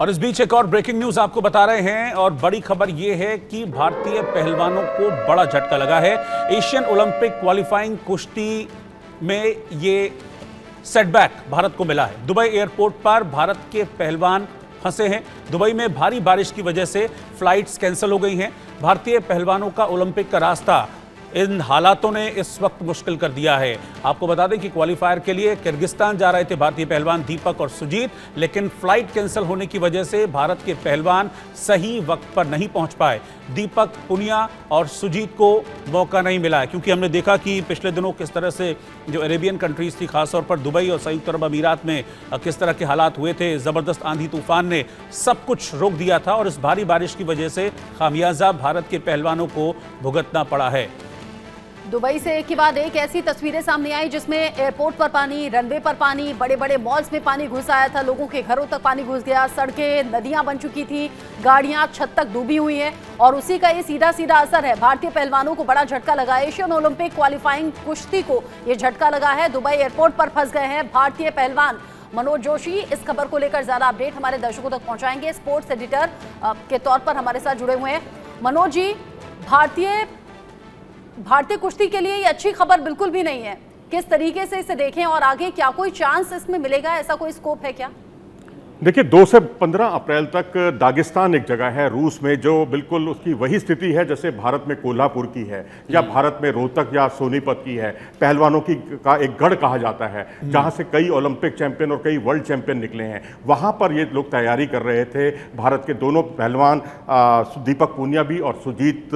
और इस बीच एक और ब्रेकिंग न्यूज आपको बता रहे हैं और बड़ी खबर यह है कि भारतीय पहलवानों को बड़ा झटका लगा है। एशियन ओलंपिक क्वालिफाइंग कुश्ती में ये सेटबैक भारत को मिला है। दुबई एयरपोर्ट पर भारत के पहलवान फंसे हैं। दुबई में भारी बारिश की वजह से फ्लाइट्स कैंसिल हो गई हैं। भारतीय पहलवानों का ओलंपिक का रास्ता इन हालातों ने इस वक्त मुश्किल कर दिया है। आपको बता दें कि क्वालिफायर के लिए किर्गिस्तान जा रहे थे भारतीय पहलवान दीपक और सुजीत, लेकिन फ्लाइट कैंसिल होने की वजह से भारत के पहलवान सही वक्त पर नहीं पहुंच पाए। दीपक, पुनिया और सुजीत को मौका नहीं मिला है, क्योंकि हमने देखा कि पिछले दिनों किस तरह से जो अरेबियन कंट्रीज थी, खासतौर पर दुबई और संयुक्त अरब अमीरात में किस तरह के हालात हुए थे। ज़बरदस्त आंधी तूफान ने सब कुछ रोक दिया था और इस भारी बारिश की वजह से खामियाजा भारत के पहलवानों को भुगतना पड़ा है। दुबई से एक के बाद एक ऐसी तस्वीरें सामने आई जिसमें एयरपोर्ट पर पानी, रनवे पर पानी, बड़े बड़े मॉल्स में पानी घुस आया था, लोगों के घरों तक पानी घुस गया, सड़कें नदियां बन चुकी थी, गाड़ियां छत तक डूबी हुई हैं और उसी का ये सीधा सीधा असर है। भारतीय पहलवानों को बड़ा झटका लगा। एशियन ओलंपिक क्वालिफाइंग कुश्ती को ये झटका लगा है। दुबई एयरपोर्ट पर फंस गए हैं भारतीय पहलवान। मनोज जोशी इस खबर को लेकर ज्यादा अपडेट हमारे दर्शकों तक पहुंचाएंगे, स्पोर्ट्स एडिटर के तौर पर हमारे साथ जुड़े हुए हैं। मनोज जी, भारतीय कुश्ती के लिए ये अच्छी खबर बिल्कुल भी नहीं है। किस तरीके से इसे देखें और आगे क्या कोई चांस इसमें मिलेगा, ऐसा कोई स्कोप है क्या? देखिए, 2 से 15 अप्रैल तक दागिस्तान एक जगह है रूस में, जो बिल्कुल उसकी वही स्थिति है जैसे भारत में कोल्हापुर की है या भारत में रोहतक या सोनीपत की है। पहलवानों की का एक गढ़ कहा जाता है, जहां से कई ओलंपिक चैंपियन और कई वर्ल्ड चैंपियन निकले हैं। वहां पर ये लोग तैयारी कर रहे थे। भारत के दोनों पहलवान दीपक पूनिया भी और सुजीत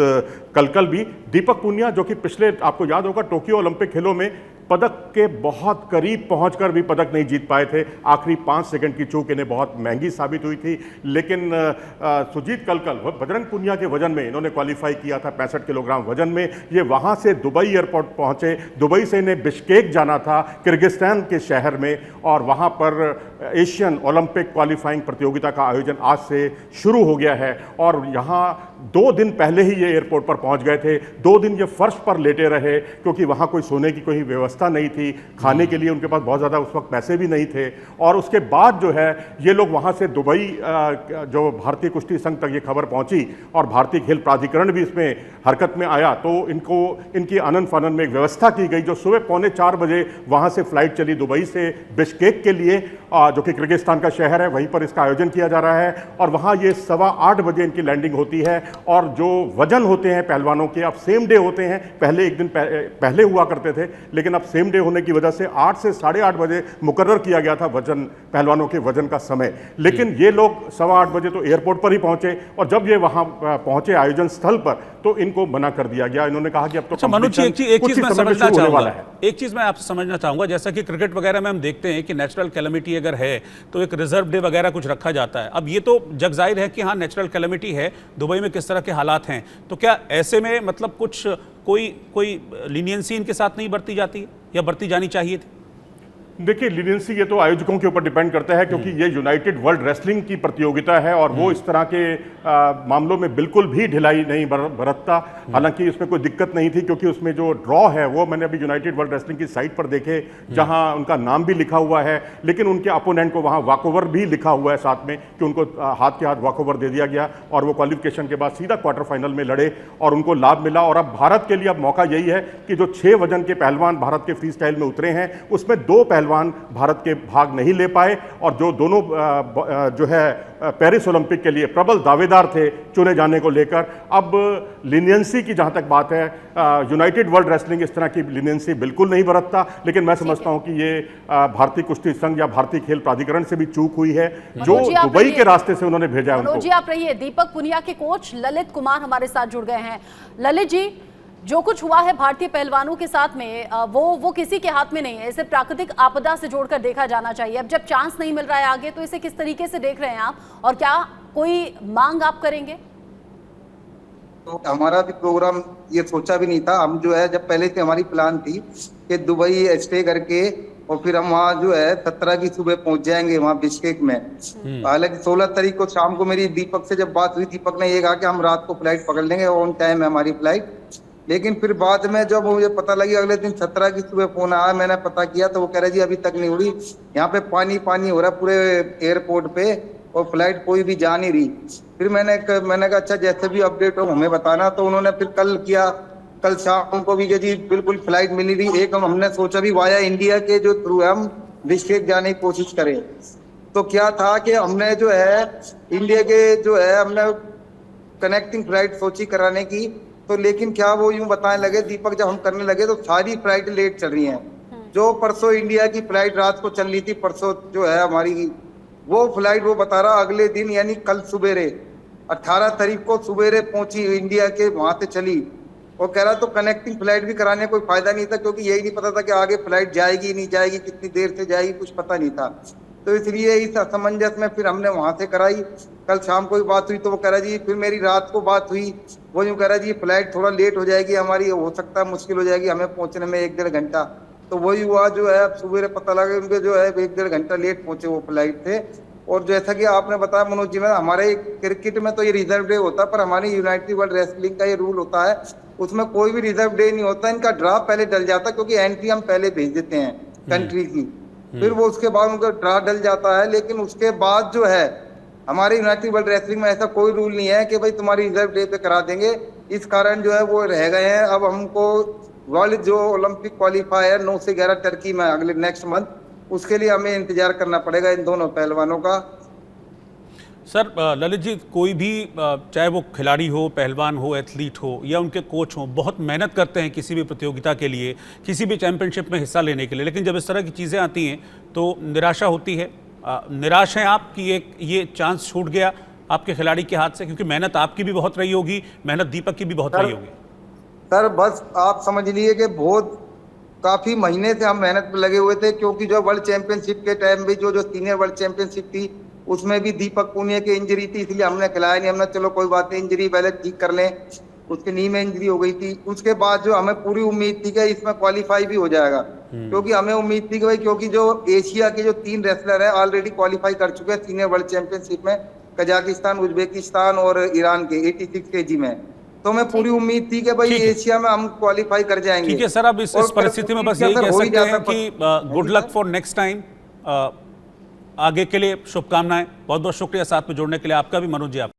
कलकल भी। दीपक पूनिया जो कि पिछले, आपको याद होगा, टोक्यो ओलंपिक खेलों में पदक के बहुत करीब पहुंचकर भी पदक नहीं जीत पाए थे। आखिरी 5 सेकंड की चूक इन्हें बहुत महंगी साबित हुई थी। लेकिन सुजीत कलकल बजरंग पुनिया के वजन में इन्होंने क्वालिफाई किया था, 65 किलोग्राम वजन में। ये वहां से दुबई एयरपोर्ट पहुंचे। दुबई से इन्हें बिश्केक जाना था, किर्गिस्तान के शहर में, और वहां पर एशियन ओलंपिक क्वालिफाइंग प्रतियोगिता का आयोजन आज से शुरू हो गया है। और यहाँ 2 दिन पहले ही ये एयरपोर्ट पर पहुंच गए थे। 2 दिन ये फर्श पर लेटे रहे, क्योंकि वहां कोई सोने की कोई व्यवस्था नहीं थी। खाने के लिए उनके पास बहुत ज़्यादा उस वक्त पैसे भी नहीं थे। और उसके बाद जो है ये लोग वहाँ से दुबई, जो भारतीय कुश्ती संघ तक ये खबर पहुँची और भारतीय खेल प्राधिकरण भी इसमें हरकत में आया, तो इनकी आनन फानन में एक व्यवस्था की गई, जो सुबह 3:45 बजे वहाँ से फ्लाइट चली दुबई से बिश्केक के लिए, जो कि किर्गिस्तान का शहर है। वहीं पर इसका आयोजन किया जा रहा है और वहाँ ये 8:15 बजे इनकी लैंडिंग होती है। और जो वजन होते हैं पहलवानों के, अब सेम डे होते हैं। पहले एक दिन पहले हुआ करते थे, लेकिन अब सेम डे होने की वजह से 8 से 8:30 बजे मुकर्रर किया गया था वजन, पहलवानों के वजन का समय। लेकिन ये लोग 8:15 बजे तो एयरपोर्ट पर ही पहुंचे, और जब ये वहां पहुंचे आयोजन स्थल पर, तो इनको मना कर दिया गया। इन्होंने कहा कि अब तो मनोज जी, एक चीज मैं समझना चाहूंगा, एक चीज मैं आपसे समझना चाहूंगा, जैसा कि क्रिकेट वगैरह में हम देखते हैं कि नेचुरल कैलेमिटी अगर है तो एक रिजर्व डे वगैरह कुछ रखा जाता है। अब ये तो जग जाहिर है कि हाँ, नेचुरल कैलेमिटी है, दुबई में किस तरह के हालात हैं, तो क्या ऐसे में मतलब कुछ कोई लीनियंसी इनके साथ नहीं बरती जाती या बरती जानी चाहिए थी? देखिए, लीनियंसी ये तो आयोजकों के ऊपर डिपेंड करता है, क्योंकि ये यूनाइटेड वर्ल्ड रेसलिंग की प्रतियोगिता है और वो इस तरह के मामलों में बिल्कुल भी ढिलाई नहीं बरतता। हालांकि इसमें कोई दिक्कत नहीं थी, क्योंकि उसमें जो ड्रॉ है वो मैंने अभी यूनाइटेड वर्ल्ड रेसलिंग की साइट पर देखे, जहां उनका नाम भी लिखा हुआ है, लेकिन उनके अपोनेंट को वहां वॉकओवर भी लिखा हुआ है साथ में, कि उनको हाथ के हाथ वॉकओवर दे दिया गया और वो क्वालिफिकेशन के बाद सीधा क्वार्टर फाइनल में लड़े और उनको लाभ मिला। और अब भारत के लिए अब मौका यही है कि जो 6 वजन के पहलवान भारत के फ्री स्टाइल में उतरे हैं, उसमें 2 पहलवान भारत के भाग नहीं ले पाए, और जो दोनों जो है पेरिस ओलंपिक के लिए प्रबल दावेदार थे चुने जाने को लेकर। अब लीनियंसी की जहां तक बात है, यूनाइटेड वर्ल्ड रेसलिंग इस तरह की लीनियंसी बिल्कुल नहीं बरतता, लेकिन मैं समझता हूं कि ये भारतीय कुश्ती संघ या भारतीय खेल प्राधिकरण से भी चूक हुई है, जो दुबई के रास्ते से उन्होंने भेजा है उनको। जी आप रहिए। दीपक पुनिया के कोच ललित कुमार हमारे साथ जुड़ गए हैं। ललित जी, जो कुछ हुआ है भारतीय पहलवानों के साथ में, वो किसी के हाथ में नहीं है। इसे प्राकृतिक आपदा से जोड़कर देखा जाना चाहिए। अब जब चांस नहीं मिल रहा है आगे, तो इसे किस तरीके से देख रहे हैं आप, और क्या कोई मांग आप करेंगे? तो हमारा भी प्रोग्राम ये सोचा भी नहीं था। हम जो है, जब पहले से हमारी प्लान थी कि दुबई स्टे करके और फिर हम वहाँ जो है 17 की सुबह पहुंच जाएंगे वहाँ बिश्केक में। हालांकि 16 तारीख को शाम को मेरी दीपक से जब बात हुई, दीपक ने ये कहा कि हम रात को फ्लाइट पकड़ लेंगे, ऑन टाइम है हमारी फ्लाइट। लेकिन फिर बाद में जब मुझे पता लगी, अगले दिन 17 की सुबह फोन आया, मैंने पता किया तो वो कह रहे जी अभी तक नहीं उड़ी, यहाँ पे पानी पानी हो रहा है पूरे एयरपोर्ट पे, और फ्लाइट कोई भी जा नहीं रही। फिर मैंने कहा अच्छा जैसे भी अपडेट हो हमें बताना। तो उन्होंने फिर कल किया, कल शाम को भी कि जी बिल्कुल फ्लाइट मिली रही। एक हमने सोचा भी वाया इंडिया के जो थ्रू हम बिश्केक जाने की कोशिश करें। तो क्या था कि हमने जो है इंडिया के जो है हमने कनेक्टिंग फ्लाइट सोची कराने की। तो लेकिन क्या वो यूं बताने लगे दीपक, जब हम करने लगे तो सारी फ्लाइट लेट चल रही हैं। जो परसों इंडिया की फ्लाइट रात को चल रही थी, परसों जो है हमारी वो फ्लाइट वो बता रहा अगले दिन यानी कल सुबेरे 18 तारीख को सुबेरे पहुंची इंडिया के, वहां से चली। और कह रहा तो कनेक्टिंग फ्लाइट भी कराने कोई फायदा नहीं था, क्योंकि यही नहीं पता था कि आगे फ्लाइट जाएगी नहीं जाएगी, कितनी देर से जाएगी, कुछ पता नहीं था। तो इसलिए इस असमंजस में फिर हमने वहां से कराई। कल शाम को भी बात हुई तो वो कह रहा जी, फिर मेरी रात को बात हुई, वो यूं कह रहा जी फ्लाइट थोड़ा लेट हो जाएगी हमारी, हो सकता है मुश्किल हो जाएगी हमें पहुंचने में 1-1.5 घंटा। तो वही हुआ जो है अब सुबह पता लगा उनके जो है 1-1.5 घंटा लेट पहुंचे वो फ्लाइट थे। और जैसा कि आपने बताया मनोज जी, में हमारे क्रिकेट में तो ये रिजर्व डे होता है, पर हमारी यूनाइटेड वर्ल्ड रेसलिंग का ये रूल होता है, उसमें कोई भी रिजर्व डे नहीं होता। इनका ड्रा पहले डल जाता है, क्योंकि एंट्री हम पहले भेज देते हैं कंट्री की, फिर वो उसके बाद उनका ड्रा डल जाता है। लेकिन उसके बाद जो है हमारे यूनाइटेड वर्ल्ड रेसलिंग में ऐसा कोई रूल नहीं है कि भाई तुम्हारी रिजर्व डे पे करा देंगे। इस कारण जो है वो रह गए हैं। अब हमको वर्ल्ड जो ओलंपिक क्वालिफायर 9 से 11 टर्की में अगले नेक्स्ट मंथ, उसके लिए हमें इंतजार करना पड़ेगा इन दोनों पहलवानों का। सर ललित जी, कोई भी चाहे वो खिलाड़ी हो, पहलवान हो, एथलीट हो या उनके कोच हो, बहुत मेहनत करते हैं किसी भी प्रतियोगिता के लिए, किसी भी चैंपियनशिप में हिस्सा लेने के लिए, लेकिन जब इस तरह की चीज़ें आती हैं तो निराशा होती है। निराश हैं आप कि ये चांस छूट गया आपके खिलाड़ी के हाथ से? क्योंकि मेहनत आपकी भी बहुत रही होगी, मेहनत दीपक की भी बहुत रही होगी। सर बस आप समझ लीजिए कि बहुत काफी महीने से हम मेहनत में लगे हुए थे, क्योंकि जो वर्ल्ड चैंपियनशिप के टाइम भी जो सीनियर वर्ल्ड चैंपियनशिप थी उसमें भी दीपक पुनिया की इंजरी थी, इसलिए हमने खिलाया नहीं। हमने चलो कोई बात नहीं, इंजरी पहले ठीक कर लें, उसके नी में इंजरी हो गई थी। उसके बाद जो हमें पूरी उम्मीद थी कि इसमें क्वालिफाई भी हो जाएगा, क्योंकि हमें उम्मीद थी कि भाई क्योंकि जो एशिया के जो 3 रेसलर हैं ऑलरेडी क्वालिफाई कर चुके हैं सीनियर वर्ल्ड चैंपियनशिप में, कजाकिस्तान, उज्बेकिस्तान और ईरान के 86 kg में। तो हमें पूरी उम्मीद थी कि भाई एशिया में हम क्वालिफाई कर जाएंगे। ठीक है सर, अब इस परिस्थिति में बस यही कह सकते हैं कि good luck for next time. आगे के लिए शुभकामनाएं। बहुत बहुत शुक्रिया साथ में जुड़ने के लिए आपका भी मनोज जी। आप